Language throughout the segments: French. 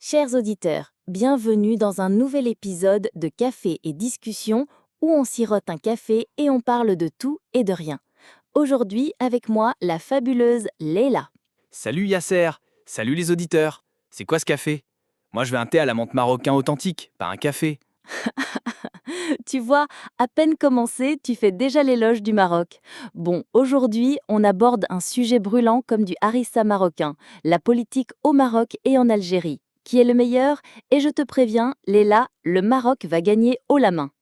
Chers auditeurs, bienvenue dans un nouvel épisode de Café et Discussion où on sirote un café et on parle de tout et de rien. Aujourd'hui, avec moi, la fabuleuse Leila. Salut Yasser, salut les auditeurs. C'est quoi ce café? Moi je veux un thé à la menthe marocain authentique, pas un café. Tu vois, à peine commencé, tu fais déjà l'éloge du Maroc. Bon, aujourd'hui, on aborde un sujet brûlant comme du harissa marocain, la politique au Maroc et en Algérie. Qui est le meilleur? Et je te préviens, Leila, le Maroc va gagner haut la main.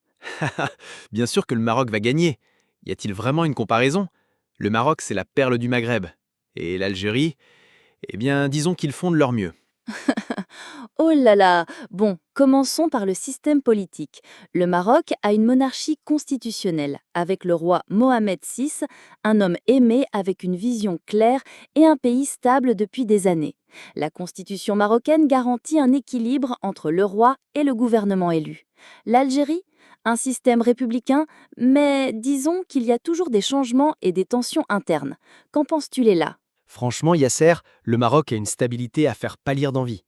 Bien sûr que le Maroc va gagner. Y a-t-il vraiment une comparaison? Le Maroc c'est la perle du Maghreb. Et l'Algérie, eh bien disons qu'ils font de leur mieux. Oh là là. Bon, commençons par le système politique. Le Maroc a une monarchie constitutionnelle, avec le roi Mohamed VI, un homme aimé avec une vision claire et un pays stable depuis des années. La constitution marocaine garantit un équilibre entre le roi et le gouvernement élu. L'Algérie, un système républicain, mais disons qu'il y a toujours des changements et des tensions internes. Qu'en penses-tu, Léla? Franchement, Yasser, le Maroc a une stabilité à faire pâlir d'envie.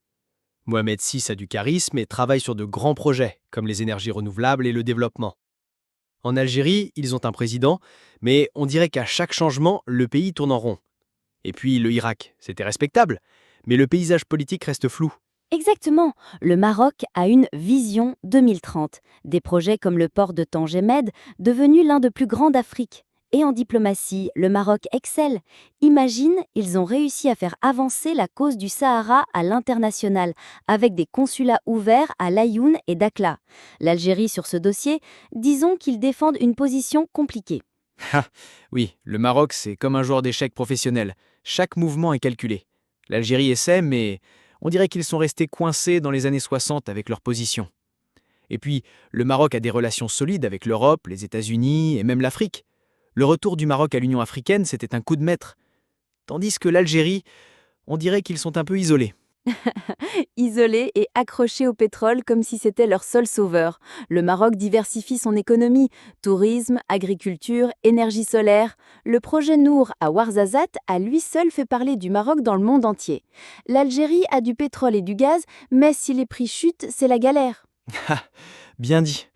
Mohamed VI a du charisme et travaille sur de grands projets, comme les énergies renouvelables et le développement. En Algérie, ils ont un président, mais on dirait qu'à chaque changement, le pays tourne en rond. Et puis le Irak, c'était respectable, mais le paysage politique reste flou. Exactement. Le Maroc a une vision 2030. Des projets comme le port de Tanger-Med, devenu l'un des plus grands d'Afrique. Et en diplomatie, le Maroc excelle. Imagine, ils ont réussi à faire avancer la cause du Sahara à l'international, avec des consulats ouverts à Laayoune et Dakhla. L'Algérie sur ce dossier, disons qu'ils défendent une position compliquée. Oui, le Maroc c'est comme un joueur d'échecs professionnel. Chaque mouvement est calculé. L'Algérie essaie, mais on dirait qu'ils sont restés coincés dans les années 60 avec leur position. Et puis, le Maroc a des relations solides avec l'Europe, les États-Unis et même l'Afrique. Le retour du Maroc à l'Union africaine, c'était un coup de maître. Tandis que l'Algérie, on dirait qu'ils sont un peu isolés. Isolés et accrochés au pétrole comme si c'était leur seul sauveur. Le Maroc diversifie son économie, tourisme, agriculture, énergie solaire. Le projet Nour à Ouarzazate a lui seul fait parler du Maroc dans le monde entier. L'Algérie a du pétrole et du gaz, mais si les prix chutent, c'est la galère. Bien dit.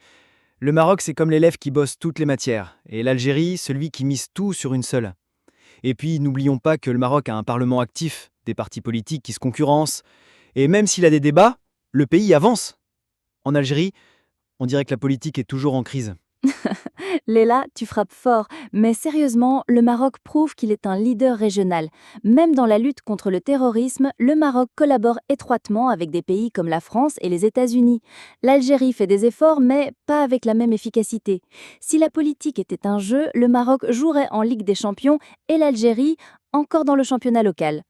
Le Maroc, c'est comme l'élève qui bosse toutes les matières, et l'Algérie, celui qui mise tout sur une seule. Et puis, n'oublions pas que le Maroc a un parlement actif, des partis politiques qui se concurrencent, et même s'il a des débats, le pays avance. En Algérie, on dirait que la politique est toujours en crise. Léla, tu frappes fort, mais sérieusement, le Maroc prouve qu'il est un leader régional. Même dans la lutte contre le terrorisme, le Maroc collabore étroitement avec des pays comme la France et les États-Unis. L'Algérie fait des efforts, mais pas avec la même efficacité. Si la politique était un jeu, le Maroc jouerait en Ligue des Champions et l'Algérie encore dans le championnat local.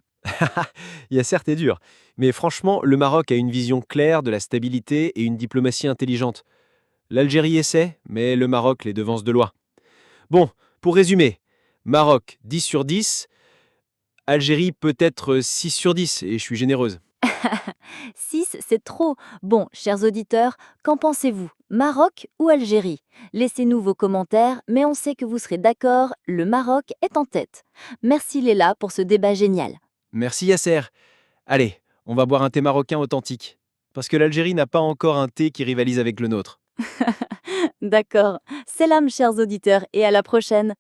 Yasser, t'es dur. Mais franchement, le Maroc a une vision claire de la stabilité et une diplomatie intelligente. L'Algérie essaie, mais le Maroc les devance de loin. Bon, pour résumer, Maroc 10 sur 10, Algérie peut-être 6 sur 10, et je suis généreuse. 6, c'est trop. Bon, chers auditeurs, qu'en pensez-vous? Maroc ou Algérie? Laissez-nous vos commentaires, mais on sait que vous serez d'accord, le Maroc est en tête. Merci Léla pour ce débat génial. Merci Yasser. Allez, on va boire un thé marocain authentique. Parce que l'Algérie n'a pas encore un thé qui rivalise avec le nôtre. D'accord. Salam chers auditeurs et à la prochaine.